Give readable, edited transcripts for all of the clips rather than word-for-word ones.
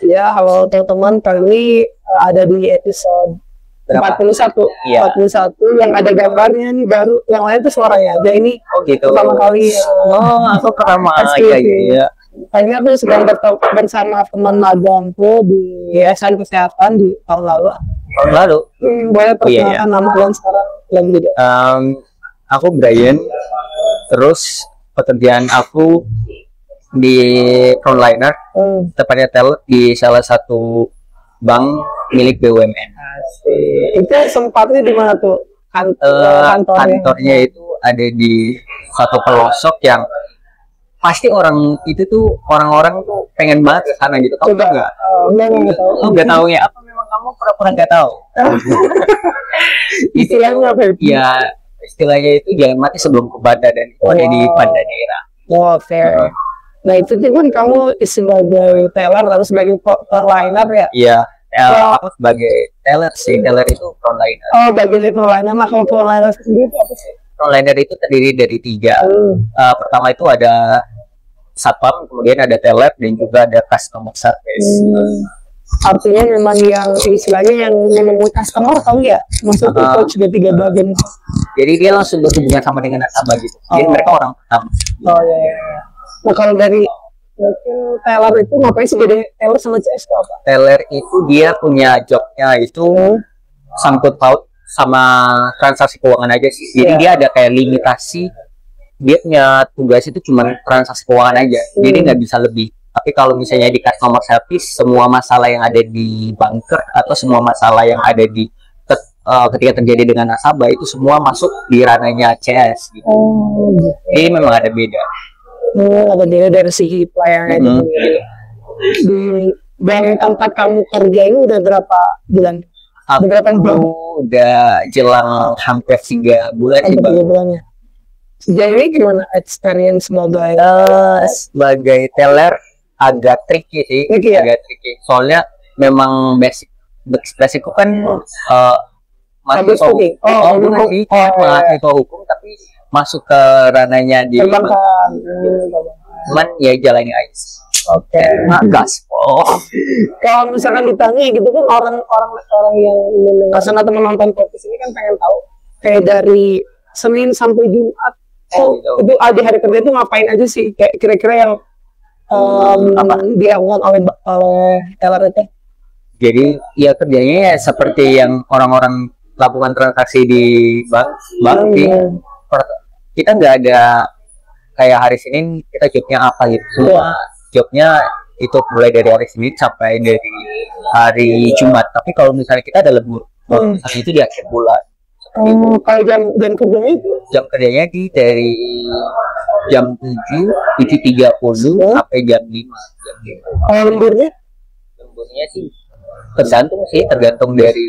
Ya, halo teman-teman, kali ini ada di episode Berapa? 41. Iya. 41 yang ada gambarnya nih baru, yang lain tuh suaranya aja. Ini Oh gitu. pertama kali. Oh, aku pertama. SKP. Iya, iya. Kali ini aku sedang bersama teman magangku di SN Kesehatan di tahun lalu. Tahun lalu. Boleh Oh, iya, perkenalkan nama kalian sekarang dan juga. Aku Brian. Terus pekerjaan aku di frontliner, tepatnya teller di salah satu bank milik BUMN. Asik. Itu sempatnya di mana tuh? Kantornya itu ada di satu pelosok yang pasti orang orang tuh pengen banget ke sana gitu. Kamu Coba. nggak? Nggak tahu. Oh, nggak tahu ya? Apa memang kamu pura-pura nggak tahu? Istilahnya apa ya? Ya, istilahnya itu jangan mati sebelum ke Banda, dan itu ada di Banda daerah. Oh, fair. Nah, itu kan kamu sebagai teller atau sebagai frontliner ya? Iya, Oh. aku sebagai teller sih. Teller itu frontliner. Oh, bagian frontliner. Nah, kalau frontliner sendiri itu apa sih? Frontliner itu terdiri dari 3. Pertama itu ada satpam, kemudian ada teller, dan juga ada customer service. Artinya memang yang istilahnya yang menemui customer tahu ya? Maksudnya coach dari 3 bagian. Jadi dia langsung berhubungan sama dengan nasabah gitu. Jadi mereka orang pertama. Oh iya. Nah, kalau dari mungkin teller itu ngapain sih beda teller sama CS itu apa? Teller itu dia punya jobnya itu sangkut paut sama transaksi keuangan aja sih. Jadi dia ada kayak limitasi. Dia punya tugas itu cuma transaksi keuangan aja. Jadi nggak bisa lebih. Tapi kalau misalnya di customer service, semua masalah yang ada di banker atau semua masalah yang ada di ketika terjadi dengan nasabah itu semua masuk di ranahnya CS gitu. Jadi memang ada beda. Ada dia dari segi pelayanan itu. Di bank tempat kamu kerja ini udah berapa bulan? Aku udah jelang hampir 3 bulan sih, Bang. 3 bulannya. Sejauh ini gimana experience mobile? Sebagai teller agak tricky sih, agak tricky. Soalnya memang basicku kan mahasiswa hukum. Mahasiswa hukum, tapi masuk ke ranahnya di perbankan. cuman ya jalani aja. Oke. Gaspol. Kalau misalkan ditanya gitu kan orang yang mendengar atau menonton podcast ini kan pengen tahu kayak dari Senin sampai Jumat itu di hari kerja itu ngapain aja sih, kayak kira-kira yang dilakukan oleh teller itu? Jadi ya kerjanya ya seperti yang orang-orang lakukan transaksi di bank. Kita nggak ada kayak hari Senin kita jobnya apa gitu. Semua jobnya itu mulai dari hari Senin sampai dari hari Jumat. Tapi kalau misalnya kita ada lembur, misalnya itu di akhir bulan. Kalau jam kerjanya itu? Jam kerjanya dari jam 7:30 sampai jam 5. Kalau lemburnya? Lemburnya sih tergantung dari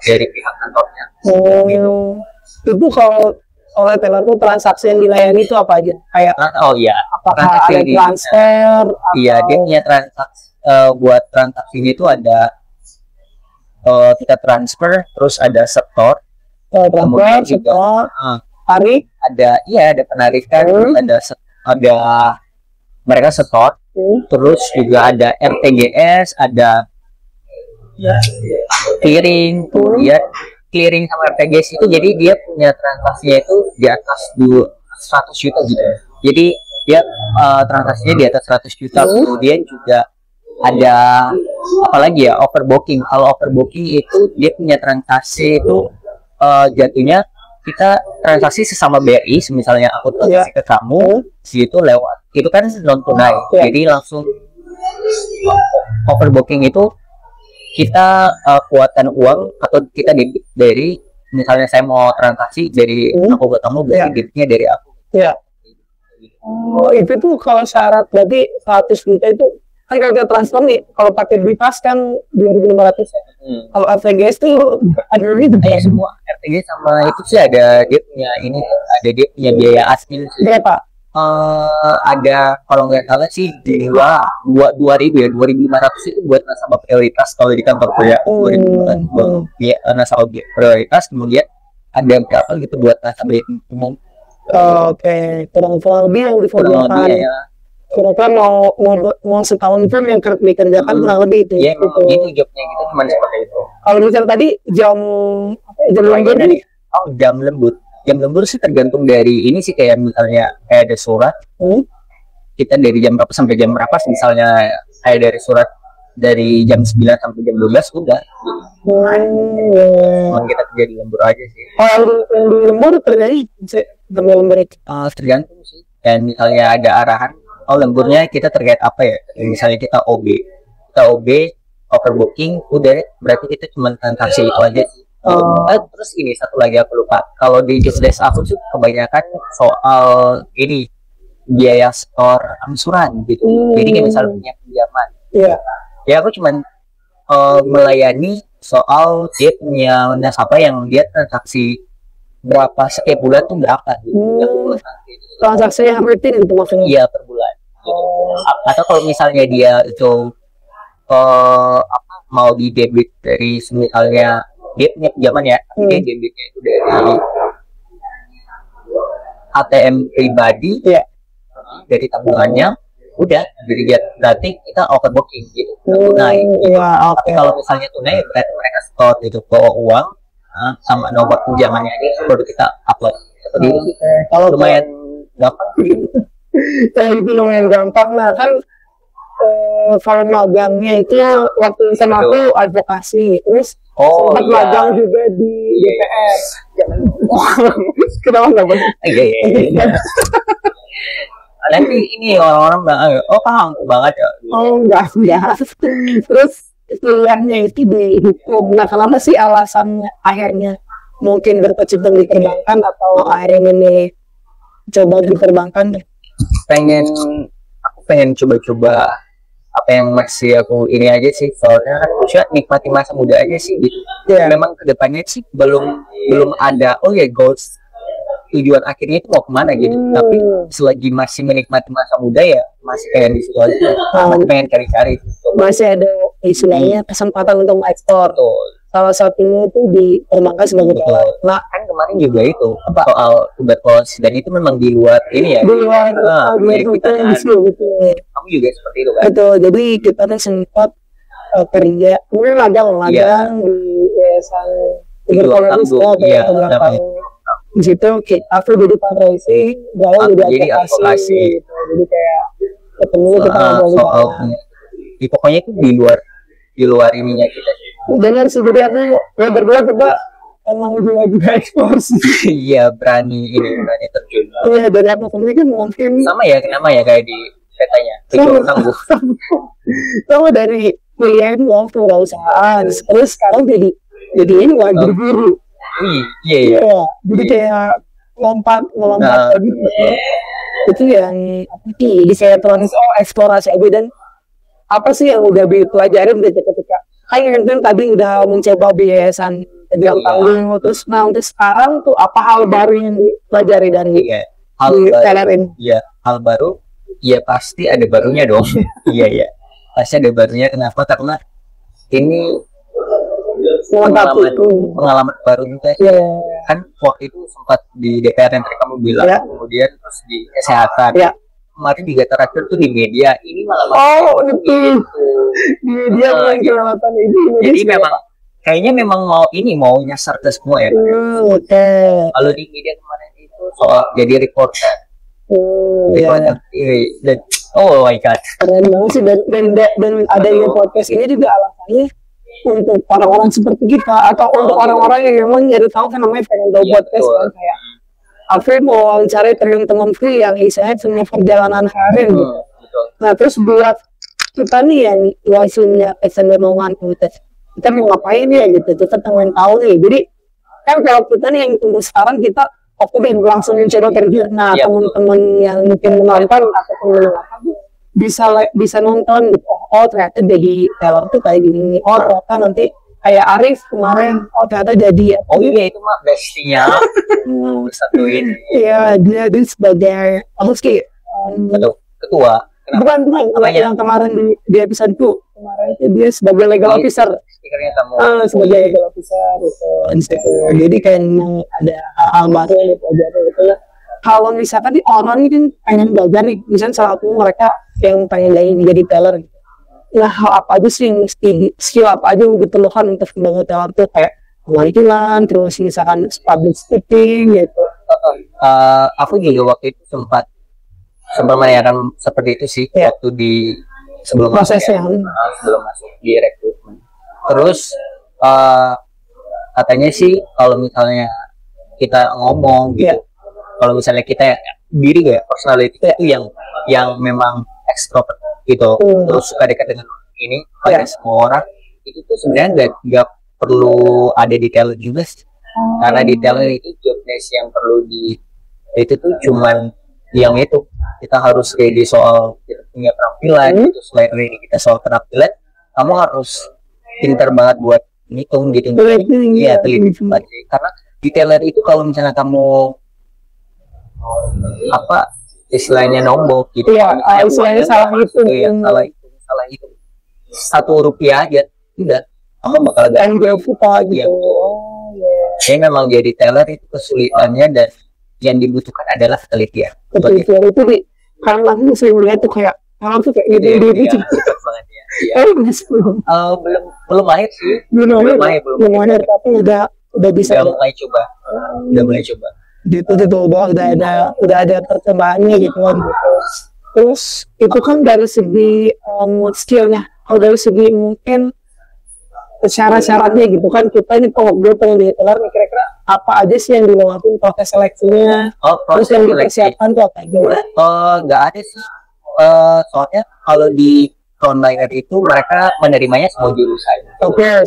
pihak kantornya. Itu kalau oleh teller itu transaksi yang dilayani itu apa aja? Kayak apakah ada transfer? Iya, dia punya transaksi. Buat transaksinya itu ada kita transfer, terus ada setor, kemudian juga tarik, ada penarikan, ada mereka setor, terus juga ada RTGS, ada clearing sama RTGS itu. Jadi dia punya transaksinya itu di atas 100 juta gitu. Jadi dia transaksinya di atas 100 juta. Kemudian juga ada apalagi ya, overbooking. Kalau overbooking itu dia punya transaksi itu jatuhnya kita transaksi sesama BRI, misalnya aku transaksi ke kamu, situ lewat itu kan non tunai. Jadi langsung overbooking itu kita kuatan uang atau kita debit dari, misalnya saya mau transaksi dari aku ke kamu, berarti debitnya dari aku. Itu tuh kalau syarat berarti 100 juta itu kan kalau kita transfer nih, kalau pakai Bipas kan 2.500 ya. Kalau RTGS tuh ada itu semua RTGS sama itu sih ada dia punya biaya asli. Berapa? Ada kalau nggak salah sih 2.500 itu buat nasabah prioritas kalau di kantorku ya. 2.500 ya nasabah prioritas, kemudian ada berapa gitu buat nasabah umum. Oke, kurang lebih yang diformulkan. kira-kira mau setahun firm yang kerja dikerjakan kurang lebih itu. Iya, memang gitu jobnya gitu, cuma seperti itu. Kalau misalnya tadi jam lembur nih, jam lembur. Jam lembur sih tergantung dari ini sih, kayak misalnya kayak ada surat, kita dari jam berapa sampai jam berapa, misalnya kayak dari surat dari jam 9 sampai jam 12 udah. Cuman kita kerja di lembur aja sih. yang di lembur terjadi lembur itu. Tergantung sih. Dan misalnya ada arahan, lemburnya kita terkait apa ya? Misalnya kita OB, overbooking, udah berarti kita cuma transaksi itu aja. Terus ini satu lagi aku lupa. Kalau di Justdesk aku tuh kebanyakan soal ini biaya store angsuran gitu. Jadi kayak misalnya punya pinjaman. Iya. Ya aku cuman melayani soal dia punya nasabah yang dia transaksi berapa setiap bulan tuh berapa gitu. Transaksi yang rutin itu maksudnya. Iya, per bulan. Atau kalau misalnya dia itu mau di debit dari misalnya dia punya pinjaman ya, dia debitnya itu dari ATM pribadi, dari tabungannya, udah jadi berarti kita overbooking gitu, tunai. Tapi kalau misalnya tunai berarti mereka store gitu, bawa uang sama nomor pinjamannya aja baru kita upload. Seperti itu. Kalau lumayan gampang. Itu lumayan gampang lah kan. Kalau magangnya itu waktu sama aku advokasi, terus sempat magang juga di DPR. Kenapa nggak boleh? Iya. Nanti ini orang-orang bilang, paham banget ya. Enggak. Terus kuliahnya itu di hukum. Nah, kenapa sih alasannya akhirnya mungkin berkecimpung di perbankan atau akhirnya ini coba di perbankan? Aku pengen coba-coba apa yang masih aku ini aja sih, soalnya kan nikmati masa muda aja sih gitu. Memang kedepannya sih belum ada goals tujuan akhirnya itu mau kemana gitu. Tapi selagi masih menikmati masa muda ya masih kayak di situ aja. Masih pengen cari-cari. Masih ada istilahnya kesempatan untuk ekspor. Salah satunya itu di perbankan sebagai pelaku. Nah, kan kemarin juga itu soal tuberkulosis, dan itu memang di luar ini ya. Di luar betul. Kamu juga seperti itu kan? Betul. Jadi kita tuh sempat kerja, mungkin magang di yayasan tuberkulosis beberapa. Di situ aku jadi fundraising, jadi advokasi. Gitu. Jadi kayak ketemu kita ngobrol soal pokoknya itu di luar ininya kita. Dengan sebenarnya berdua kita emang juga ekspor sih. Iya, berani terjun. Iya, dari apa kan mungkin sama ya, kenapa ya kayak di petanya sama dari kuliah itu waktu perusahaan, terus sekarang jadi ini wajib guru. Iya. Jadi kayak lompat gitu. Itu yang di saya eksplorasi aja. Dan apa sih yang udah dipelajarin dari ketika kayak tadi udah mencoba yayasan yang tanggung, terus untuk sekarang tuh apa hal baru yang dipelajari dari TLRN? Iya, hal baru. Iya, pasti ada barunya dong. Iya. Pasti ada barunya. Kenapa? Karena ini pengalaman baru kita. Kan waktu itu sempat di DPR yang tadi kamu bilang, kemudian terus di kesehatan. Kemarin juga terakhir tuh di media, ini malah betul. Media kelewatan itu. Jadi memang mau nyasar ke semua ya. Kalau di media kemarin itu soal jadi reporter. Dan oh my god. Keren banget sih, dan adanya podcast ini juga alasannya untuk orang-orang seperti kita atau untuk orang-orang yang memang nyari tahu kan namanya pengen tahu podcast kan, kayak Alfred mau wawancara teman-temanku yang istilahnya semua perjalanan karir gitu. Nah, terus buat kita nih yang wasilnya kecenderungan kita mau ngapain ya gitu, kita pengen tahu nih. Jadi kan kalau kita nih yang tunggu sekarang kita langsung mencoba kerja. Nah, teman-teman yang mungkin menonton ataupun bisa nonton gitu. Ternyata jadi teller tuh kayak gini. Ternyata nanti kayak Arif kemarin, ternyata jadi itu mah bestinya satuin. Iya, dia sebagai ketua. Bukan yang kemarin di episode 2 kemarin dia sebagai legal officer. Stikernya kamu. Sebagai legal officer gitu. Jadi kayak ada hal baru yang dipelajari gitu ya. kalau misalkan nih orang ini kan pengen belajar nih, misalnya salah satu mereka yang pengen jadi teller gitu. Nah, hal apa aja sih yang skill apa aja yang diperlukan untuk sebagai teller tuh kayak pemanggilan, terus misalkan public speaking gitu. Aku juga waktu itu sempat menanyakan seperti itu sih waktu di sebelum prosesnya sebelum masuk di rekrutmen. Terus katanya sih kalau misalnya kita ngomong gitu, kalau misalnya kita diri kayak personality itu yang memang ekstrovert gitu, terus suka dekat dengan ini pada semua orang, itu tuh sebenarnya nggak perlu ada di talent juga sih. Karena di talent itu job desk yang perlu itu tuh cuman yang itu kita harus ready soal kita punya penampilan, gitu. Selain ready kita soal penampilan, kamu harus pintar banget buat ngitung gitu. Iya, teliti banget. Karena di teller itu kalau misalnya kamu apa istilahnya nombok gitu, istilahnya salah itu, salah itu Rp1 aja, udah kamu bakal ada gitu. Jadi memang jadi teller itu kesulitannya dan yang dibutuhkan adalah ketelitian. Ketelitian itu karena aku sering melihat tuh kayak orang tuh kayak gitu. Belum lahir sih. Belum lahir tapi udah bisa. Udah mulai coba. Gitu udah ada perkembangannya gitu kan. Terus itu kan dari segi skillnya, kalau dari segi mungkin syarat-syaratnya gitu kan, kita ini kalau gue pengen jadi teller nih, kira-kira apa aja sih yang dilewatin proses seleksinya, terus yang dipersiapkan tuh apa aja? Nggak ada sih, soalnya kalau di frontliner itu mereka menerimanya semua jurusan.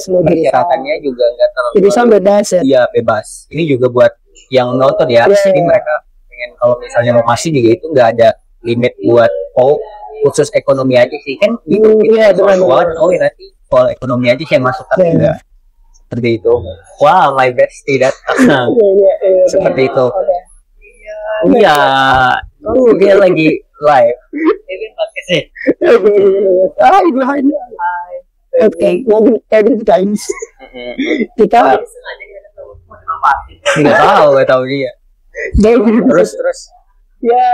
Semua jurusan. Persyaratannya juga nggak terlalu. Jurusan bebas ya? Iya, bebas. Ini juga buat yang nonton ya. Jadi mereka pengen kalau misalnya mau masih juga itu nggak ada limit buat khusus ekonomi aja sih kan? Iya, nanti soal ekonomi aja sih yang masuk, tapi enggak seperti itu. Wow, my bestie datang. Seperti itu. Iya, dia lagi live. Ini pakai sih. Oke, mungkin Kevin Times. Kita nggak tahu dia. Terus. Ya,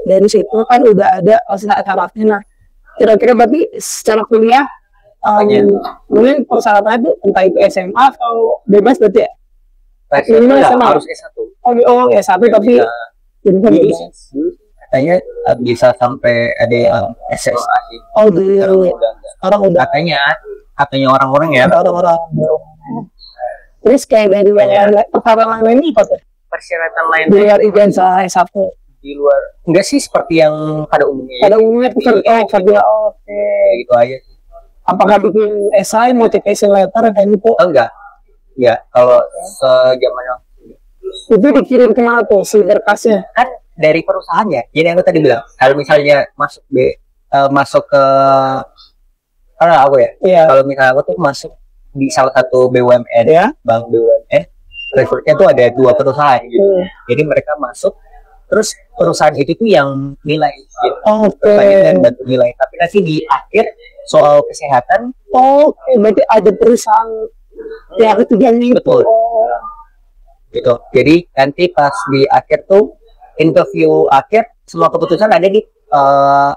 dari situ kan udah ada syaratnya. Nah, kira-kira berarti secara kuliah mungkin persyaratannya itu entah itu SMA atau bebas berarti ya? Minimal SMA harus S1. S1 tapi katanya bisa sampai ada yang SSA. Orang udah katanya orang-orang ya. Orang-orang. Terus kayak dari persyaratan lain ini apa tuh? Persyaratan lain di luar ijazah S1. Di luar enggak sih seperti yang pada umumnya. Pada umumnya kerja gitu aja. Apakah bikin esai, motivation letter kayak gitu? Enggak. Ya, kalau sejaman itu dikirim kemana tuh si berkasnya? Kan dari perusahaannya. Jadi aku tadi bilang, kalau misalnya masuk ke apa ya? Iya. Kalau misalnya aku tuh masuk di salah satu BUMN, bank BUMN, rekrutnya tuh ada 2 perusahaan gitu. Jadi mereka masuk, terus perusahaan itu tuh yang nilai gitu. Dan bantu nilai. Tapi nanti di akhir soal kesehatan, berarti ada perusahaan yang ketiganya itu. Betul. Gitu. Jadi nanti pas di akhir tuh interview akhir, semua keputusan ada di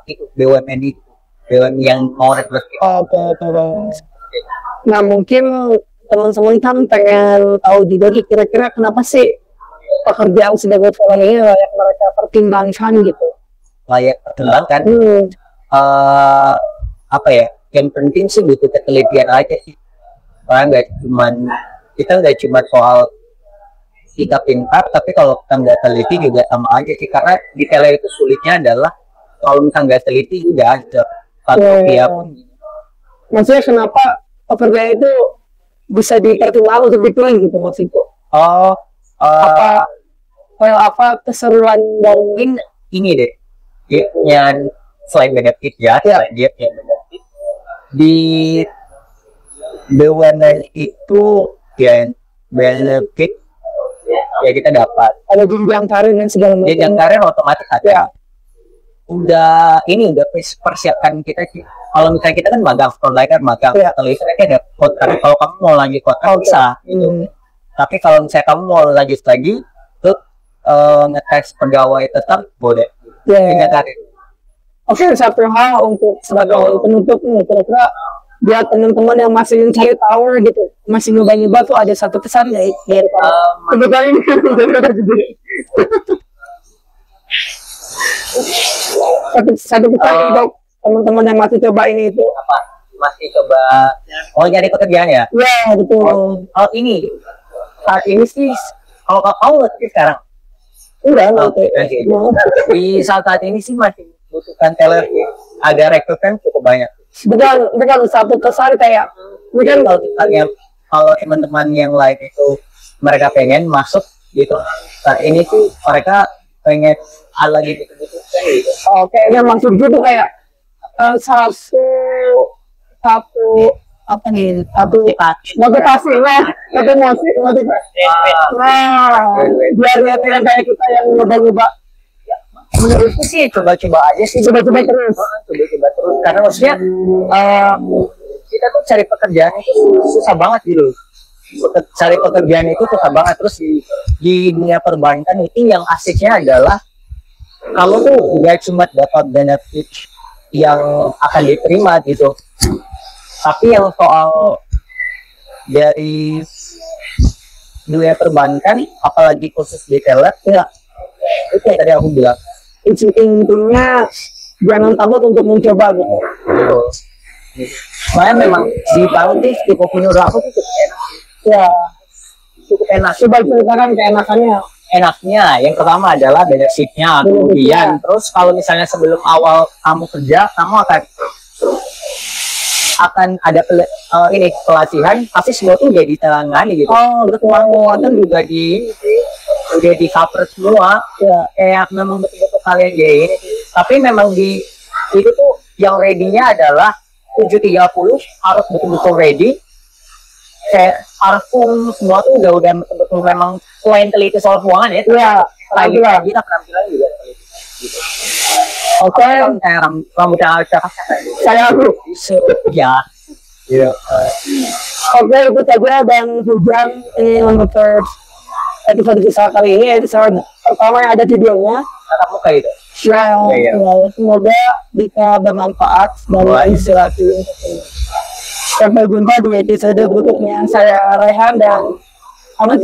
itu BUMN itu. BUMN yang mau rekrut. Nah, mungkin teman-teman kan pengen tahu juga kira-kira kenapa sih pekerjaan sebagai teller ini layak mereka pertimbangkan gitu. Layak pertimbangkan. Apa ya? Yang penting sih butuh ketelitian aja sih. Karena kita nggak cuma soal kita pintar, tapi kalau kita nggak teliti juga sama aja sih. Karena di teller itu sulitnya adalah kalau misalnya nggak teliti udah ada maksudnya kenapa pekerjaan itu bisa dipertimbangkan untuk diklaim gitu maksudku? Apa keseruan dari ini deh? Yang selain benefit selain dia punya benefit di BUMN itu ya benefit ya kita dapat. Ada jenjang karir dan segala macam. Jenjang karir otomatis ada. Udah persiapkan kita sih. Kalau misalnya kita kan magang frontliner, magang tulisannya ada kontrak. Kalau kamu mau lanjut kontrak bisa gitu. Tapi kalau misalnya kamu mau lanjut lagi tuh ngetes pegawai tetap boleh. Ya. Ingat tadi. Oke, satu hal untuk sebagai penutup nih, kira-kira buat teman-teman yang masih cari tower gitu, masih nyoba-nyoba tuh ada satu pesan ya, dari kebetulan ini kan satu pesan untuk teman-teman yang masih coba ini itu. Apa? Masih coba nyari pekerjaan ya? Ya, betul. Ini saat ini sih kalau kamu ngerti sekarang Udah, di saat ini sih masih butuhkan teller, ada rekrutmen cukup banyak. Betul, satu pesan kayak mungkin Kalau teman-teman yang lain itu mereka pengen masuk gitu, saat ini sih mereka pengen ala gitu gitu. Oke, yang maksud gue tuh kayak satu apa nih, satu motivasi lah, satu motivasi. Nah, biar lihat yang kayak kita yang nyoba-nyoba. Menurutku sih coba-coba aja sih, Coba-coba terus. coba-coba terus, karena maksudnya kita tuh cari pekerjaan itu susah banget gitu. Cari pekerjaan itu susah banget, terus di dunia perbankan itu yang asiknya adalah kalau tuh gak cuma dapat benefit yang akan diterima gitu, tapi yang soal dari dunia perbankan, apalagi khusus di teller, ya itu yang tadi aku bilang, intinya jangan takut untuk mencoba gitu. soalnya memang di bank sih di kopi Nurul aku tuh cukup enak, Ya, cukup enak. coba ceritakan keenakannya. Enaknya yang pertama adalah benefitnya, kemudian terus kalau misalnya sebelum awal kamu kerja, kamu akan ada ini pelatihan, tapi semua tuh udah ditangani gitu. Oh, Kekuatan juga udah di cover semua. Ya, Kayak memang betul-betul kalian gini, tapi memang di itu tuh yang ready-nya adalah 7.30 harus betul-betul ready. Kayak parfum semua tuh udah betul-betul memang selain teliti soal keuangan ya. ya, Lagi lagi. kita penampilan juga teliti. Oke, Kayak rambutnya saya aku. ya. Iya. Oke, itu saja dan Hujan ini untuk episode kita kali ini, episode pertama yang ada videonya. Tatap muka itu. Ya, semoga bisa bermanfaat dan inspiratif. Sampai jumpa di episode berikutnya. Saya Rehan dan Amat.